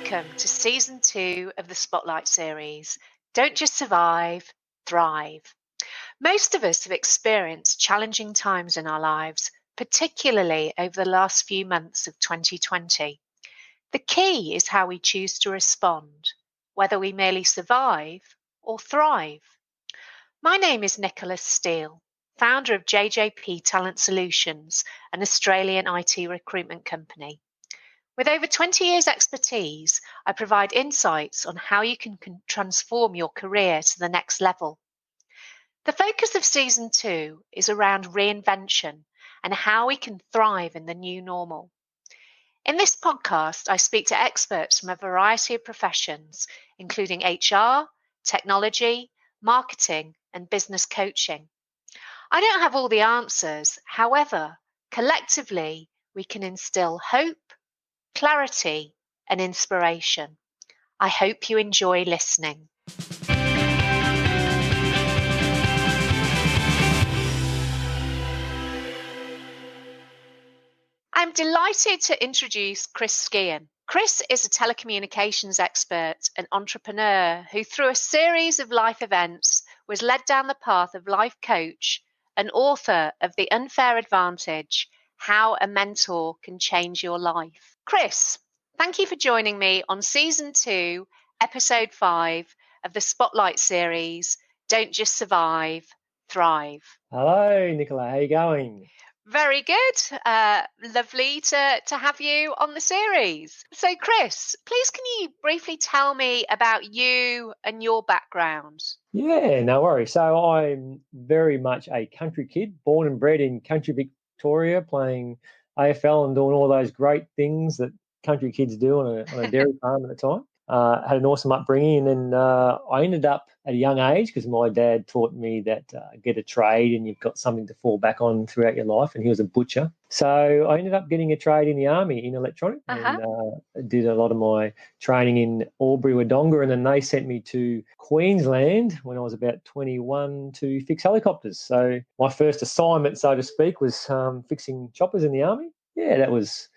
Welcome to Season 2 of the Spotlight series, Don't Just Survive, Thrive. Most of us have experienced challenging times in our lives, particularly over the last few months of 2020. The key is how we choose to respond, whether we merely survive or thrive. My name is Nicholas Steele, founder of JJP Talent Solutions, an Australian IT recruitment company. With over 20 years' expertise, I provide insights on how you can transform your career to the next level. The focus of Season 2 is around reinvention and how we can thrive in the new normal. In this podcast, I speak to experts from a variety of professions, including HR, technology, marketing, and business coaching. I don't have all the answers. However, collectively, we can instill hope, clarity, and inspiration. I hope you enjoy listening. I'm delighted to introduce Chris Skehan. Chris is a telecommunications expert and entrepreneur who, through a series of life events, was led down the path of life coach and author of The Unfair Advantage: How a Mentor Can Change Your Life. Chris, thank you for joining me on Season 2, Episode 5 of the Spotlight series, Don't Just Survive, Thrive. Hello, Nicola. How are you going? Very good. Lovely to have you on the series. So, Chris, please can you briefly tell me about you and your background? Yeah, no worries. So I'm very much a country kid, born and bred in country Victoria, playing AFL and doing all those great things that country kids do on a dairy farm at the time. Had an awesome upbringing, and then I ended up at a young age, because my dad taught me that get a trade and you've got something to fall back on throughout your life, and he was a butcher. So I ended up getting a trade in the army in electronics, and did a lot of my training in Albury, Wodonga, and then they sent me to Queensland when I was about 21 to fix helicopters. So my first assignment, so to speak, was fixing choppers in the army. Yeah, it was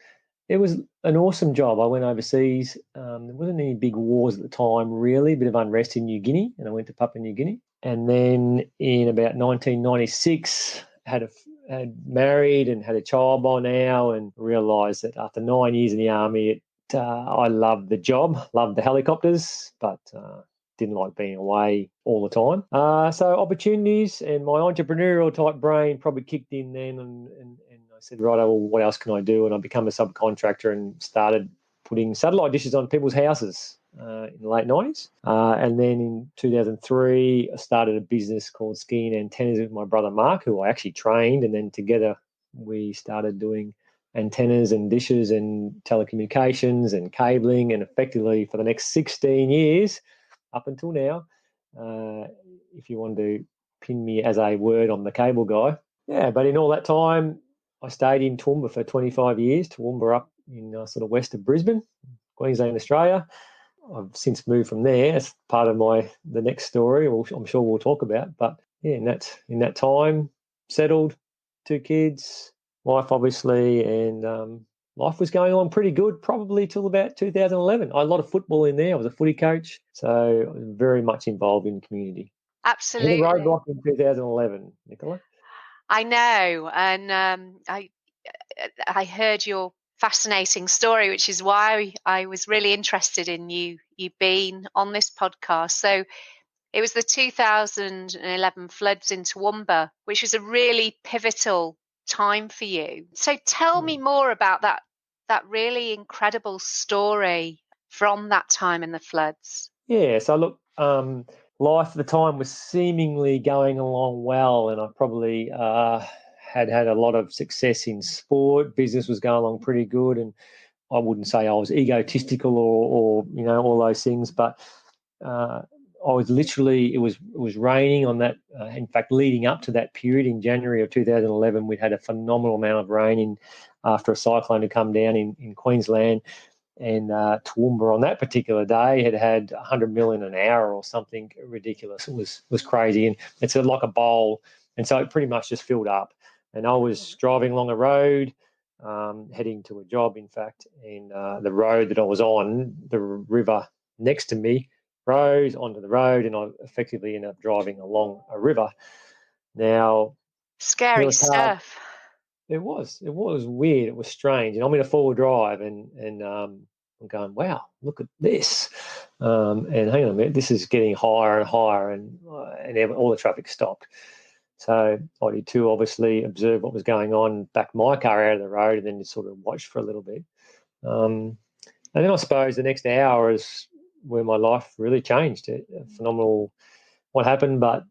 an awesome job. I went overseas. There wasn't any big wars at the time, really, a bit of unrest in New Guinea, and I went to Papua New Guinea. And then in about 1996, had married and had a child by now, and realised that after 9 years in the army, I loved the job, loved the helicopters, but didn't like being away all the time. So opportunities and my entrepreneurial type brain probably kicked in then, and I said, right, well, what else can I do? And I became a subcontractor and started putting satellite dishes on people's houses in the late 90s. And then in 2003, I started a business called Skiing Antennas with my brother Mark, who I actually trained, and then together we started doing antennas and dishes and telecommunications and cabling, and effectively for the next 16 years, up until now, if you want to pin me as a word, I'm the cable guy. Yeah, but in all that time, I stayed in Toowoomba for 25 years, Toowoomba up in sort of west of Brisbane, Queensland, Australia. I've since moved from there. That's part of the next story, I'm sure we'll talk about. But yeah, in that time, settled, 2 kids, wife obviously, and life was going on pretty good, probably till about 2011. I had a lot of football in there. I was a footy coach, so I was very much involved in the community. Absolutely. Hit a roadblock in 2011, Nicola. I know, and I heard your fascinating story, which is why I was really interested in you being on this podcast. So it was the 2011 floods in Toowoomba, which was a really pivotal time for you. So tell me more about that really incredible story from that time in the floods. Yeah, so look, life at the time was seemingly going along well, and I probably had a lot of success in sport. Business was going along pretty good, and I wouldn't say I was egotistical or all those things, but I was literally, it was raining on that. In fact, leading up to that period in January of 2011, we'd had a phenomenal amount of rain after a cyclone had come down in Queensland. And Toowoomba on that particular day had 100 million an hour or something ridiculous. It was crazy, and it's like a bowl, and so it pretty much just filled up. And I was driving along a road heading to a job, in fact, and the road that I was on, the river next to me rose onto the road, and I effectively ended up driving along a river. Now, there Scary was cars. stuff. It was weird. It was strange, and I'm in a four-wheel drive, and I'm going, wow, look at this. And hang on a minute, this is getting higher and higher, and all the traffic stopped. So I did too, obviously, observe what was going on, back my car out of the road, and then just sort of watched for a little bit. And then I suppose the next hour is where my life really changed. Phenomenal what happened, but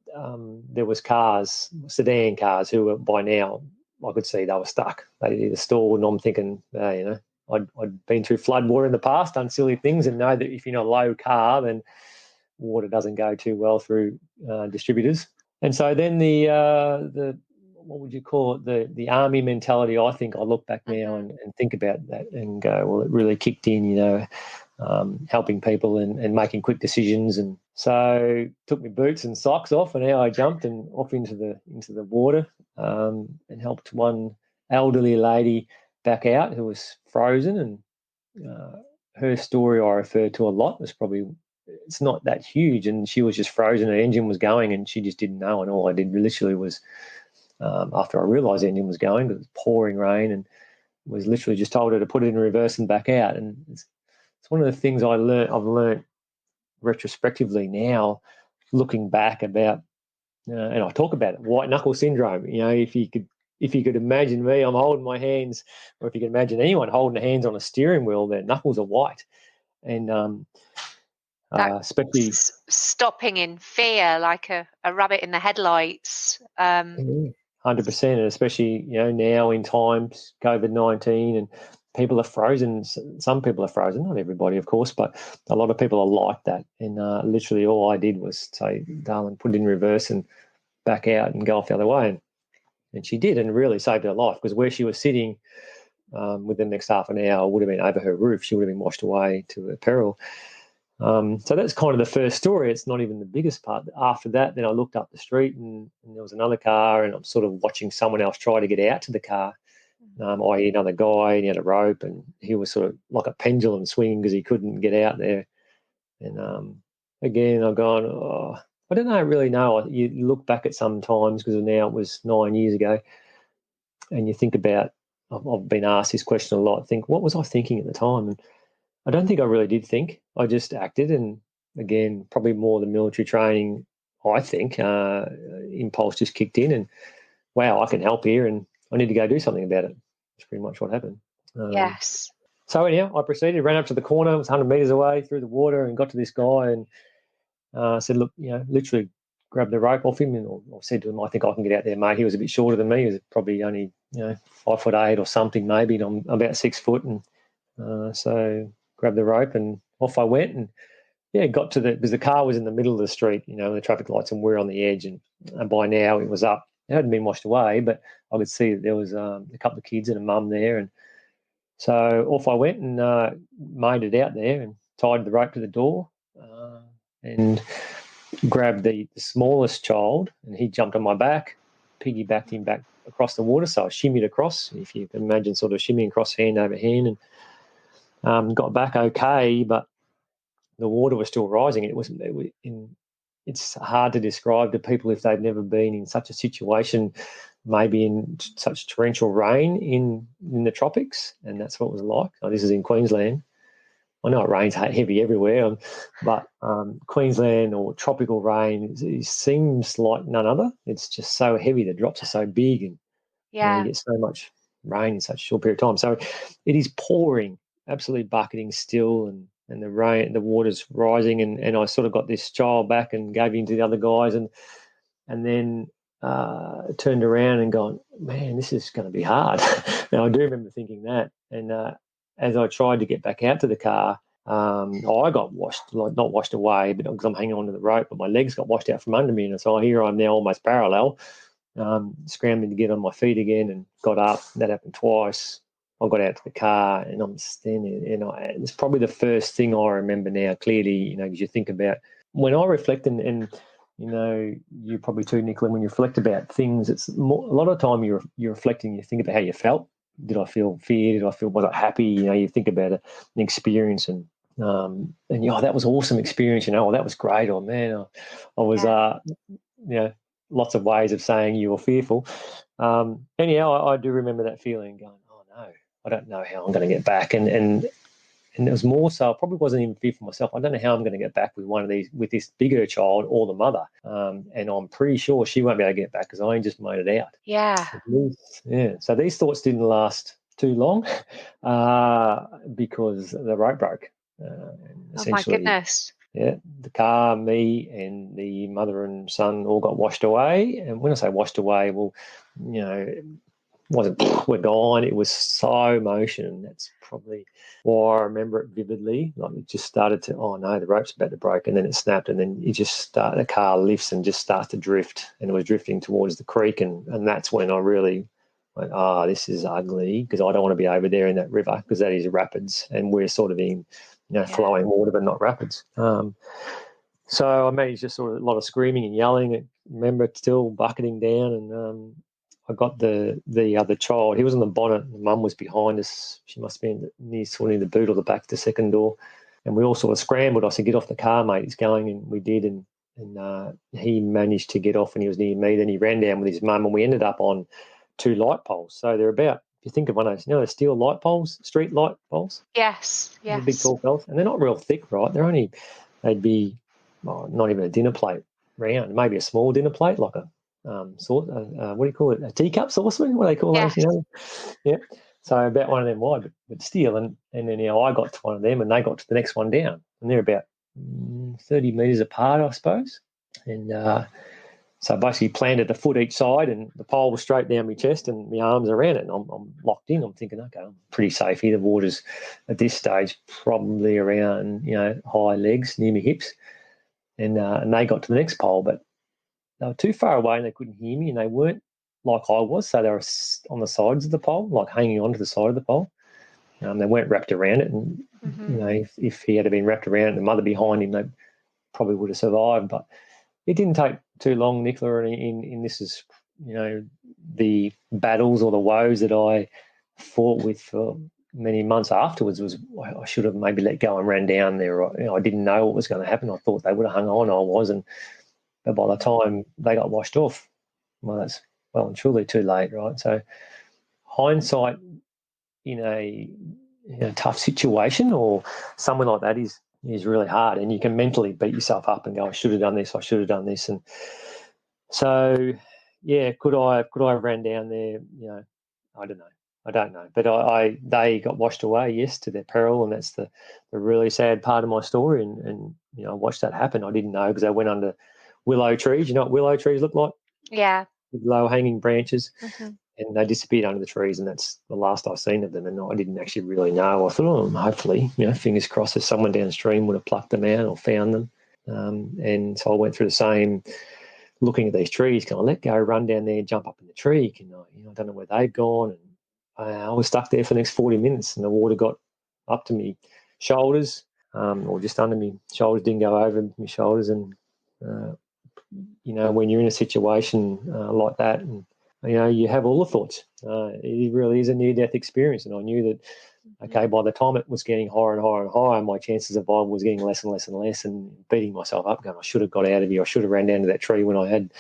there was cars, sedan cars, who were by now, I could see they were stuck. They either stalled, and I'm thinking, I'd been through flood water in the past, done silly things, and know that if you're in a low car, then water doesn't go too well through distributors. And so then the what would you call it, the army mentality, I think I look back now and think about that and go, well, it really kicked in, helping people and making quick decisions. And so took my boots and socks off, and now I jumped and off into the water and helped one elderly lady back out who was frozen. And her story I refer to a lot. It's not that huge, and she was just frozen. Her engine was going, and she just didn't know. And all I did literally was, after I realised the engine was going, because it was pouring rain, and was literally just told her to put it in reverse and back out. And it's one of the things I've learned retrospectively now, looking back about, and I talk about it, white knuckle syndrome. If you could imagine me, I'm holding my hands, or if you can imagine anyone holding their hands on a steering wheel, their knuckles are white. And especially stopping in fear, like a rabbit in the headlights. 100%, and especially now in times COVID-19, and people are frozen. Some people are frozen, not everybody, of course, but a lot of people are like that. And literally, all I did was say, "Darling, put it in reverse and back out and go off the other way." And she did, and really saved her life, because where she was sitting, within the next half an hour, would have been over her roof. She would have been washed away to her peril. So that's kind of the first story. It's not even the biggest part. After that, then I looked up the street, and there was another car, and I'm sort of watching someone else try to get out to the car, i.e. another guy, and he had a rope, and he was sort of like a pendulum swinging because he couldn't get out there. And again, I've gone, I don't really know. You look back at some times, because now it was 9 years ago, and you think about, I've been asked this question a lot, think, what was I thinking at the time? And I don't think I really did think. I just acted, and again, probably more the military training, I think, impulse just kicked in, and wow, I can help here, and I need to go do something about it. That's pretty much what happened. Yes. So anyhow, I proceeded, ran up to the corner, it was 100 metres away through the water, and got to this guy and said, look, literally grabbed the rope off him, and I said to him, I think I can get out there, mate. He was a bit shorter than me. He was probably only 5'8" or something maybe, and I'm about 6 foot, and so grabbed the rope and off I went. And got to because the car was in the middle of the street, the traffic lights, and we're on the edge, and by now it was up. It hadn't been washed away, but I could see that there was a couple of kids and a mum there. And so off I went and made it out there and tied the rope to the door and grabbed the smallest child, and he jumped on my back, piggybacked him back across the water. So I shimmied across, if you can imagine, sort of shimmying across hand over hand, and got back okay, but the water was still rising. It's hard to describe to people if they've never been in such a situation, maybe in such torrential rain in the tropics, and that's what it was like. This is in Queensland. I know it rains heavy everywhere, but Queensland or tropical rain, it seems like none other. It's just so heavy. The drops are so big, and you get so much rain in such a short period of time. So it is pouring, absolutely bucketing still, and the rain, the water's rising, and I sort of got this child back and gave him to the other guys, and then turned around and gone, man, this is going to be hard. Now I do remember thinking that, and as I tried to get back out to the car, I got washed, like not washed away, but because I'm hanging onto the rope, but my legs got washed out from under me, and so here I'm now almost parallel, scrambling to get on my feet again, and got up. That happened twice. I got out to the car, and I'm standing, and it's probably the first thing I remember now clearly, because you think about, when I reflect, and you probably too, Nicola, when you reflect about things, it's more, a lot of the time you're reflecting, you think about how you felt, did I feel fear? Was I happy? You think about an experience and that was an awesome experience. That was great. Oh man, I was lots of ways of saying you were fearful. Anyhow, I do remember that feeling, going, oh no, I don't know how I'm going to get back, and it was more so, I probably wasn't even fearful myself. I don't know how I'm going to get back with this bigger child or the mother. And I'm pretty sure she won't be able to get back because I only just made it out. Yeah. Yeah. So these thoughts didn't last too long because the rope broke. Oh my goodness. Yeah, the car, me, and the mother and son all got washed away. And when I say washed away, well, it wasn't we're gone. It was slow motion. That's probably why I remember it vividly. Like it just started to, oh no, the rope's about to break, and then it snapped, and then the car lifts and just starts to drift, and it was drifting towards the creek, and that's when I really went, this is ugly, because I don't want to be over there in that river, because that is rapids, and we're sort of in flowing water but not rapids. So I managed just sort of a lot of screaming and yelling. I remember still bucketing down, and I got the other child. He was on the bonnet. The mum was behind us. She must have been near the boot or the back of the second door. And we all sort of scrambled. I said, get off the car, mate. It's going. And we did. And he managed to get off, and he was near me. Then he ran down with his mum, and we ended up on 2 light poles. So they're about, if you think of one of those, the steel light poles, street light poles? Yes. The big tall poles. And they're not real thick, right? They'd be not even a dinner plate round, maybe a small dinner plate, like a what do you call it? A teacup saucepan? What do they call those? Yeah. So about one of them wide, but steel. And then I got to one of them, and they got to the next one down, and they're about 30 metres apart, I suppose. And so I basically planted a foot each side, and the pole was straight down my chest, and my arms around it, and I'm locked in. I'm thinking, okay, I'm pretty safe here. The water's at this stage probably around high legs near my hips, and they got to the next pole, but they were too far away and they couldn't hear me, and they weren't like I was, so they were on the sides of the pole, like hanging onto the side of the pole. They weren't wrapped around it, and if he had been wrapped around it, the mother behind him, they probably would have survived. But it didn't take too long, Nicola, in this is the battles or the woes that I fought with for many months afterwards. Was I should have maybe let go and ran down there. I didn't know what was going to happen. I thought they would have hung on. I wasn't. But by the time they got washed off, well, that's well and truly too late, right? So hindsight in a tough situation or something like that is really hard, and you can mentally beat yourself up and go, I should have done this, and so could I have ran down there? I don't know, but they got washed away, yes, to their peril, and that's the really sad part of my story, and I watched that happen. I didn't know because they went under willow trees. You know what willow trees look like? Yeah. With low hanging branches. Mm-hmm. And they disappeared under the trees, and that's the last I've seen of them. And I didn't actually really know. I thought, hopefully, fingers crossed, if someone downstream would have plucked them out or found them. And so I went through the same, looking at these trees. Can I let go, run down there, jump up in the tree? Can I? I don't know where they've gone. And I was stuck there for the next 40 minutes, and the water got up to me shoulders, or just under me shoulders. Didn't go over my shoulders, and when you're in a situation like that, and you have all the thoughts. It really is a near-death experience, and I knew that. Okay, by the time it was getting higher and higher and higher, my chances of survival was getting less and less and less, and beating myself up, going, I should have got out of here. I should have ran down to that tree when I had,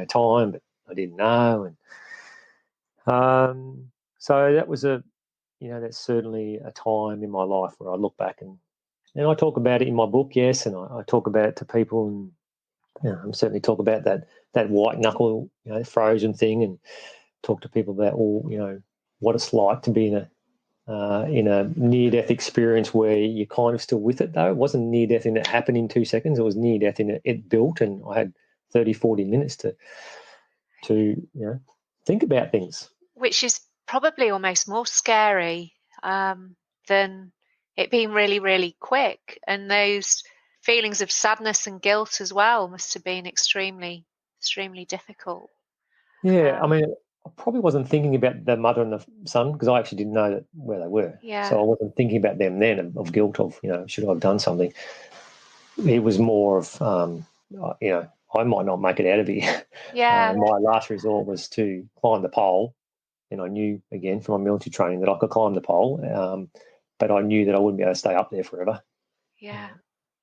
time, but I didn't know. And so that was that's certainly a time in my life where I look back and I talk about it in my book, yes, and I talk about it to people, and I certainly talk about that white knuckle, frozen thing, and talk to people about what it's like to be in a near-death experience where you're kind of still with it, though. It wasn't near-death in it happened in 2 seconds. It was near-death in it built, and I had 30, 40 minutes to think about things. Which is probably almost more scary than it being really, really quick. And those feelings of sadness and guilt as well must have been extremely, extremely difficult. Yeah, I probably wasn't thinking about the mother and the son because I actually didn't know where they were. Yeah. So I wasn't thinking about them then of guilt of, should I have done something? It was more of, I might not make it out of here. Yeah. My last resort was to climb the pole and I knew, again, from my military training that I could climb the pole, but I knew that I wouldn't be able to stay up there forever. Yeah.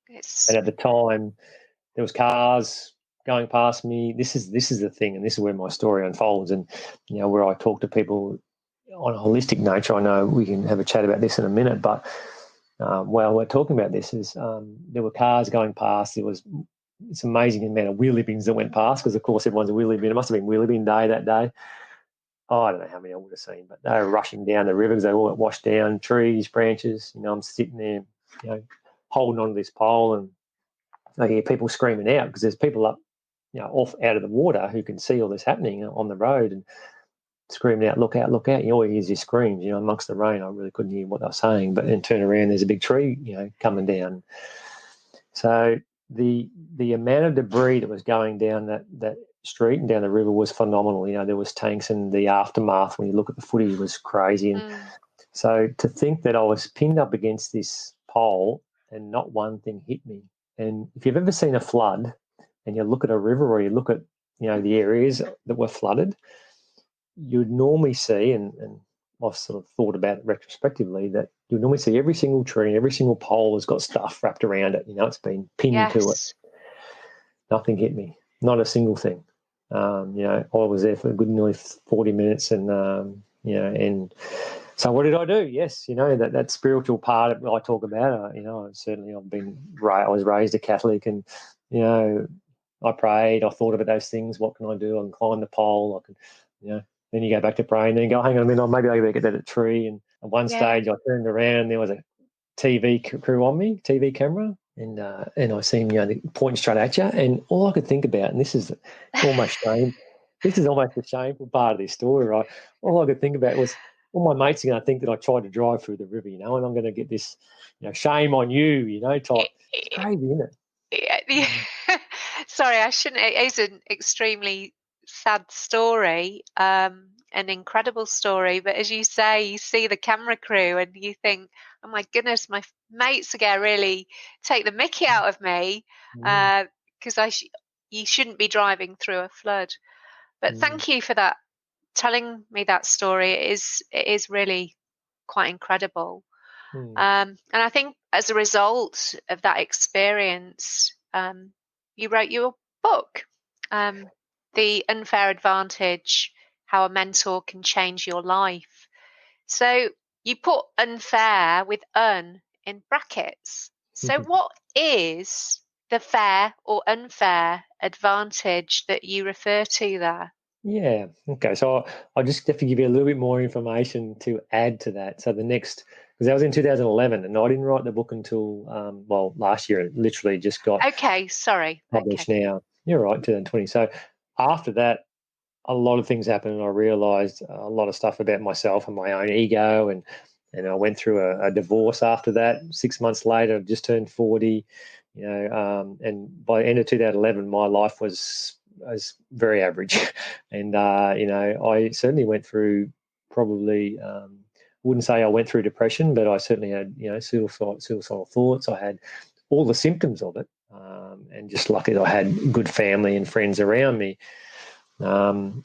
And at the time, there was cars going past me. This is the thing, and this is where my story unfolds, and where I talk to people on a holistic nature. I know we can have a chat about this in a minute, but while we're talking about this, is there were cars going past. There was this amazing amount of wheelie bins that went past, because of course everyone's a wheelie bin. It must have been wheelie bin day that day. Oh, I don't know how many I would have seen, but they were rushing down the river because they all got washed down, trees, branches. I'm sitting there, holding onto this pole, and I hear people screaming out because there's people up, off out of the water who can see all this happening on the road and screaming out, "Look out, look out." You always hear these screams, amongst the rain. I really couldn't hear what they were saying, but then turn around, there's a big tree, coming down. So the amount of debris that was going down that street and down the river was phenomenal. There was tanks, and the aftermath, when you look at the footage, was crazy. And so to think that I was pinned up against this pole and not one thing hit me. And if you've ever seen a flood and you look at a river, or you look at, the areas that were flooded, you would normally see, and I've sort of thought about it retrospectively, that you normally see every single tree and every single pole has got stuff wrapped around it. It's been pinned to it. Nothing hit me, not a single thing. I was there for a good nearly 40 minutes, and and so what did I do? Yes, that spiritual part I talk about. Certainly I was raised a Catholic, and I prayed. I thought about those things. What can I do? I can climb the pole. I can, Then you go back to praying. Then you go, hang on a minute, maybe I can get that at a tree. And at one stage, I turned around, and there was a TV crew on me, TV camera, and I seen pointing straight at you. And all I could think about, and this is almost shame. This is almost a shameful part of this story, right? All I could think about was, all my mates are going to think that I tried to drive through the river, and I'm going to get this, shame on you, type. It's crazy, isn't it? Yeah. Sorry, I shouldn't. It is an extremely sad story, an incredible story. But as you say, you see the camera crew and you think, oh my goodness, my mates are going to really take the mickey out of me, because you shouldn't be driving through a flood. But thank you for that, telling me that story. It is really quite incredible. And I think as a result of that experience, you wrote your book, The Unfair Advantage, How a Mentor Can Change Your Life. So you put unfair with un in brackets. So what is the fair or unfair advantage that you refer to there? Yeah. Okay. So I'll just have to give you a little bit more information to add to that. So because that was in 2011, and I didn't write the book until, last year. It literally just got published now. You're right, 2020. So after that, a lot of things happened, and I realised a lot of stuff about myself and my own ego, and I went through a divorce after that. 6 months later, I've just turned 40, and by the end of 2011, my life was very average. And, I certainly went through probably, wouldn't say I went through depression, but I certainly had, suicidal thoughts. I had all the symptoms of it. And just lucky I had good family and friends around me. And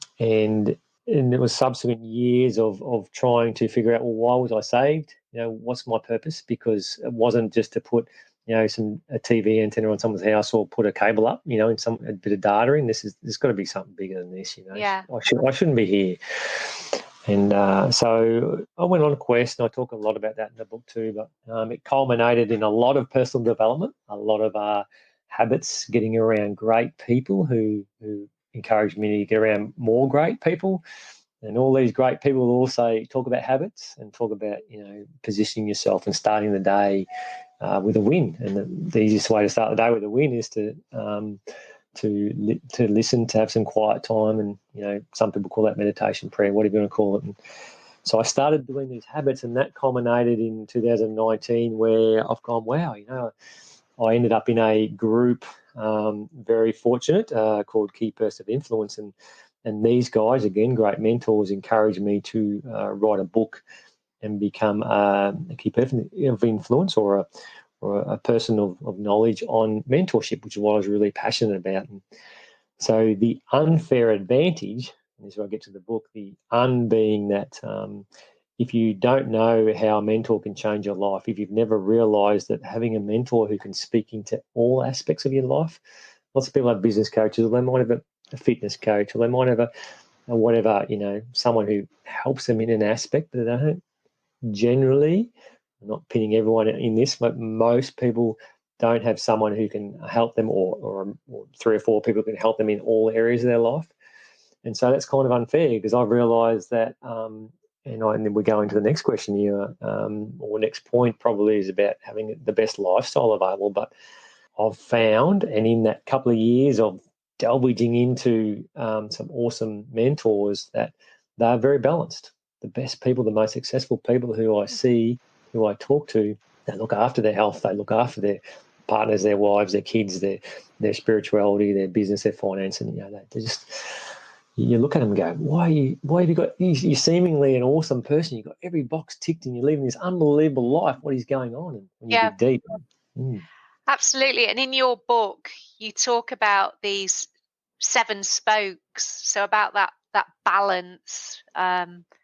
it was subsequent years of trying to figure out, well, why was I saved? What's my purpose? Because it wasn't just to put, a TV antenna on someone's house, or put a cable up, and a bit of data in. There's got to be something bigger than this, Yeah. I shouldn't be here. And so I went on a quest, and I talk a lot about that in the book too. But it culminated in a lot of personal development, a lot of habits, getting around great people who encouraged me to get around more great people. And all these great people will also talk about habits and talk about, positioning yourself and starting the day with a win. And the easiest way to start the day with a win is to listen, to have some quiet time, and some people call that meditation, prayer, whatever you want to call it. And so I started doing these habits, and that culminated in 2019, where I've gone, wow, I ended up in a group, very fortunate, called Key Person of Influence, and these guys, again, great mentors, encouraged me to write a book and become a key person of influence, or a person of knowledge on mentorship, which is what I was really passionate about. And so the unfair advantage, and this is where I get to the book, the being that if you don't know how a mentor can change your life, if you've never realised that having a mentor who can speak into all aspects of your life, lots of people have business coaches, or they might have a fitness coach, or they might have a whatever, someone who helps them in an aspect, but they don't generally, I'm not pinning everyone in this, but most people don't have someone who can help them, or 3 or 4 people can help them in all areas of their life. And so that's kind of unfair, because I've realised that, and then we go into the next question here, or next point probably is about having the best lifestyle available. But I've found, and in that couple of years of delving into some awesome mentors, that they're very balanced. The best people, the most successful people who I see, who I talk to, they look after their health, they look after their partners, their wives, their kids, their spirituality, their business, their finance, and they just, you look at them and go, why have you got, you're seemingly an awesome person, you've got every box ticked and you're living this unbelievable life, what is going on? And when you dig deep. Absolutely. And in your book, you talk about these 7 spokes. So about that balance,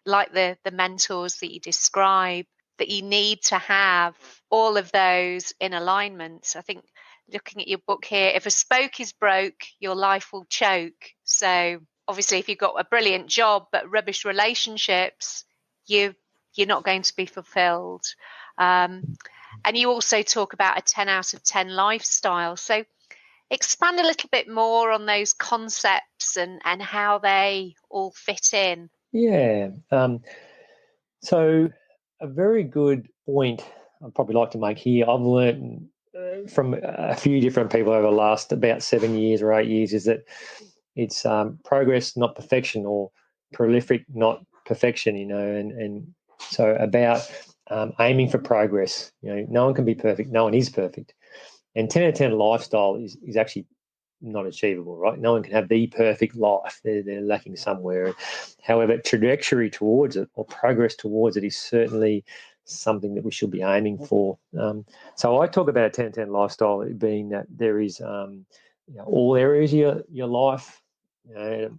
like the mentors that you describe, that you need to have all of those in alignment. I think, looking at your book here, if a spoke is broke, your life will choke. So obviously, if you've got a brilliant job but rubbish relationships, you're not going to be fulfilled. And you also talk about a 10 out of 10 lifestyle. So expand a little bit more on those concepts and how they all fit in. Yeah. So a very good point I'd probably like to make here, I've learned from a few different people over the last about 7 years or 8 years, is that it's progress, not perfection, or prolific, not perfection, and so about aiming for progress. No one can be perfect. No one is perfect. And 10 out of 10 lifestyle is actually not achievable, right? No one can have the perfect life. They're lacking somewhere. However, trajectory towards it, or progress towards it, is certainly something that we should be aiming for. So I talk about a 10 10 lifestyle being that there is all areas of your life. A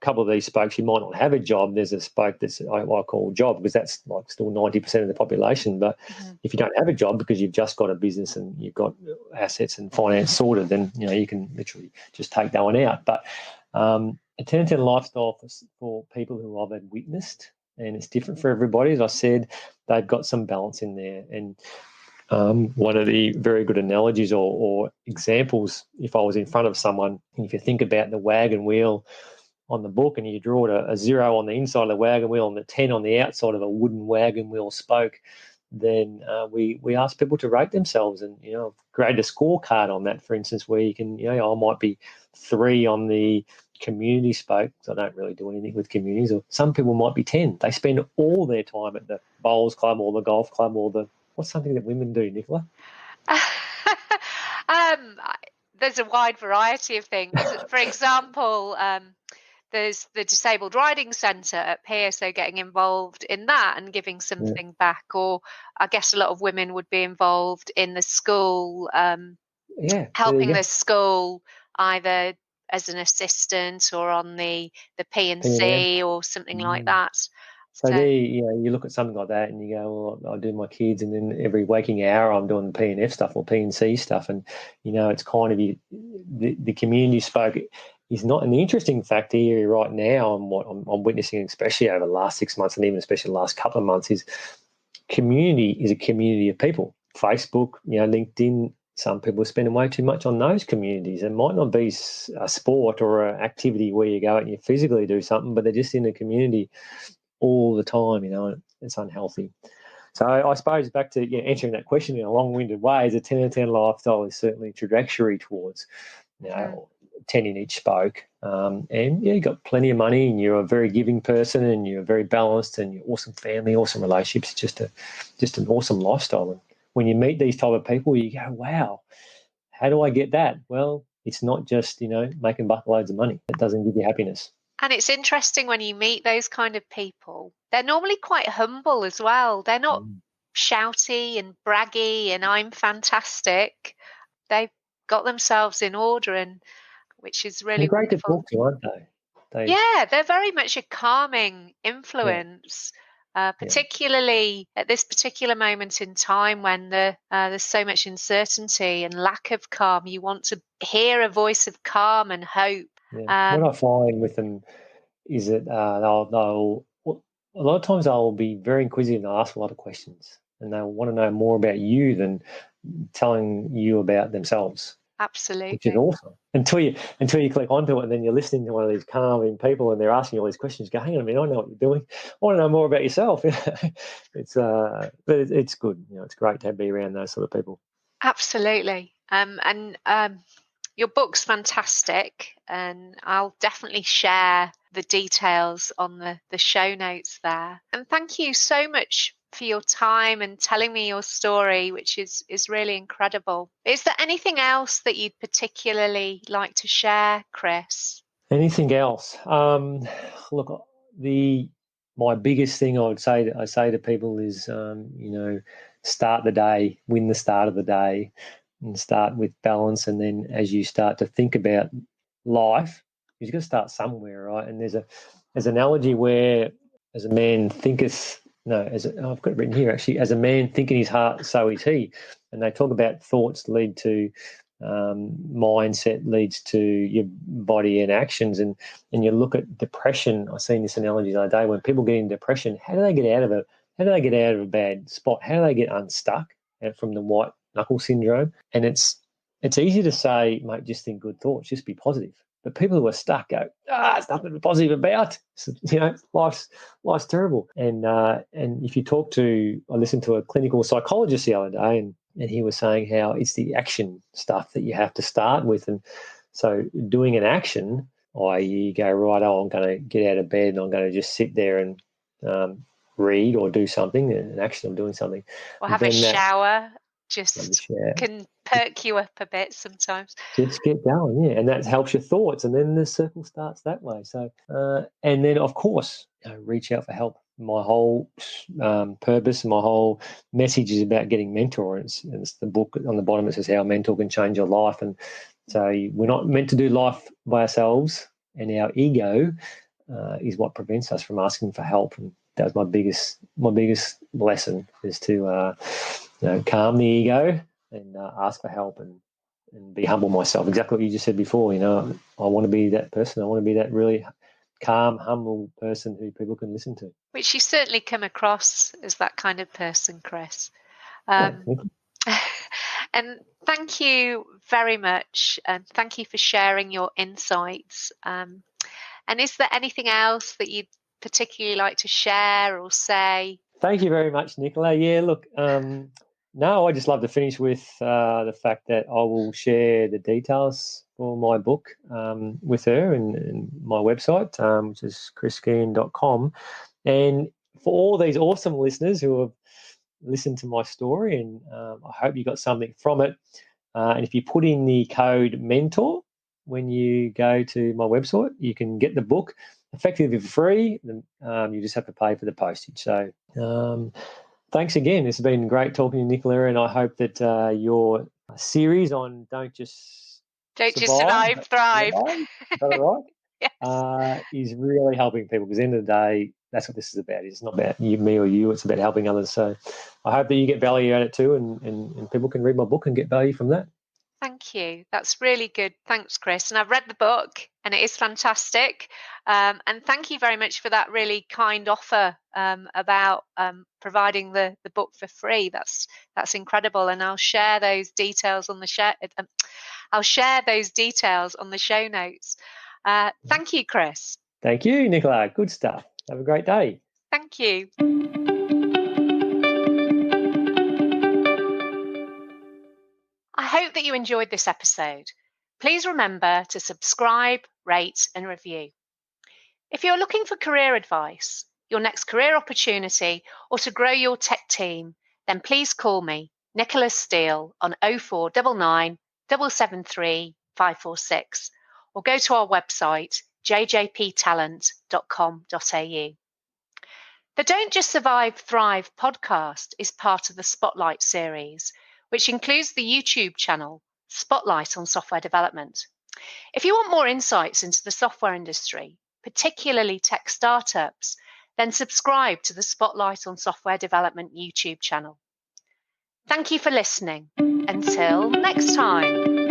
couple of these spokes, you might not have a job. There's a spoke that's I call job, because that's like still 90% of the population. But if you don't have a job because you've just got a business and you've got assets and finance sorted, then you can literally just take that one out. But a 10 10 lifestyle for people who I've witnessed, and it's different for everybody. As I said, they've got some balance in there. And one of the very good analogies or examples, if I was in front of someone, if you think about the wagon wheel on the book, and you draw a 0 on the inside of the wagon wheel and the 10 on the outside of a wooden wagon wheel spoke, then we ask people to rate themselves, and grade a scorecard on that. For instance, where you can, I might be 3 on the community spoke, so I don't really do anything with communities. Or some people might be 10. They spend all their time at the bowls club or the golf club or what's something that women do, Nicola? There's a wide variety of things. For example, there's the disabled riding centre up here, so getting involved in that and giving something back. Or I guess a lot of women would be involved in the school, helping the school either as an assistant or on the P&C or something like that. So there, you look at something like that and you go, well, I do my kids, and then every waking hour I'm doing the P&F stuff or P&C stuff. And, it's kind of the community spoke is not. And the interesting fact here right now, and what I'm witnessing, especially over the last 6 months and even especially the last couple of months, is community is a community of people. Facebook, LinkedIn, some people are spending way too much on those communities. It might not be a sport or an activity where you go out and you physically do something, but they're just in a community all the time, it's unhealthy. So I suppose back to answering that question in a long-winded way, is a 10 out of 10 lifestyle is certainly trajectory towards 10 in each spoke. And you've got plenty of money, and you're a very giving person, and you're very balanced, and you're awesome family, awesome relationships, just an awesome lifestyle. And when you meet these type of people, you go, wow, how do I get that? Well, it's not just, making buckloads of money. That doesn't give you happiness. And it's interesting when you meet those kind of people, they're normally quite humble as well. They're not shouty and braggy and I'm fantastic. They've got themselves in order, and which is really they're great wonderful. to talk to, aren't they? They're very much a calming influence, particularly at this particular moment in time when there's so much uncertainty and lack of calm. You want to hear a voice of calm and hope. What I find with them is that they'll a lot of times they'll be very inquisitive and ask a lot of questions, and they'll want to know more about you than telling you about themselves. Absolutely. Which is awesome. Until you click onto it, and then you're listening to one of these calming people, and they're asking you all these questions. You go, hang on a minute, I know what you're doing. I want to know more about yourself. But it's good. It's great to be around those sort of people. Absolutely. Your book's fantastic, and I'll definitely share the details on the show notes there. And thank you so much for your time and telling me your story, which is really incredible. Is there anything else that you'd particularly like to share, Chris? Anything else? Look, my biggest thing I say to people is, start the day, win the start of the day, and start with balance. And then as you start to think about life, you've got to start somewhere, right? And there's an analogy where, as a man thinketh, I've got it written here actually, as a man think in his heart, so is he. And they talk about thoughts lead to mindset leads to your body and actions. And you look at depression. I've seen this analogy the other day. When people get in depression, how do they get out of it? How do they get out of a bad spot? How do they get unstuck from the white knuckle syndrome? And it's easy to say, mate, just think good thoughts, just be positive. But people who are stuck go, it's nothing to be positive about. Life's terrible. And if you I listened to a clinical psychologist the other day, and he was saying how it's the action stuff that you have to start with. And so doing an action, i.e. you go, right, I'm going to get out of bed and I'm going to just sit there and read or do something, an action of doing something. Or have a shower. Can perk you up a bit sometimes. Just get going, and that helps your thoughts, and then the circle starts that way. So, and then of course, reach out for help. My whole purpose, my whole message is about getting mentor. And it's the book on the bottom. It says how a mentor can change your life, and so we're not meant to do life by ourselves, and our ego is what prevents us from asking for help. And that was my biggest lesson, is to calm the ego and ask for help and be humble myself. Exactly what you just said before. I want to be that person. I want to be that really calm, humble person who people can listen to. Which you certainly come across as that kind of person, Chris. Thank you. And thank you very much. And thank you for sharing your insights. And is there anything else that you'd particularly like to share or say? Thank you very much, Nicola. Yeah, look, no, I just love to finish with the fact that I will share the details for my book with her and my website, which is chrisskehan.com. And for all these awesome listeners who have listened to my story, and I hope you got something from it. And if you put in the code MENTOR when you go to my website, you can get the book effectively for free. You just have to pay for the postage. So thanks again. It's been great talking to Nicola, and I hope that your series on Don't Just Survive, Thrive. Is that right? Yes. Is really helping people, because at the end of the day, that's what this is about. It's not about you, me or you. It's about helping others. So I hope that you get value out of it too, and people can read my book and get value from that. Thank you. That's really good. Thanks, Chris. And I've read the book, and it is fantastic. And thank you very much for that really kind offer about providing the book for free. That's incredible. And I'll share those details on the show notes. Thank you, Chris. Thank you, Nicola. Good stuff. Have a great day. Thank you. I hope that you enjoyed this episode. Please remember to subscribe, rate, and review. If you're looking for career advice, your next career opportunity, or to grow your tech team, then please call me, Nicola Steele, on 0499 773 546, or go to our website, jjptalent.com.au. The Don't Just Survive, Thrive podcast is part of the Spotlight series, which includes the YouTube channel, Spotlight on Software Development. If you want more insights into the software industry, particularly tech startups, then subscribe to the Spotlight on Software Development YouTube channel. Thank you for listening. Until next time.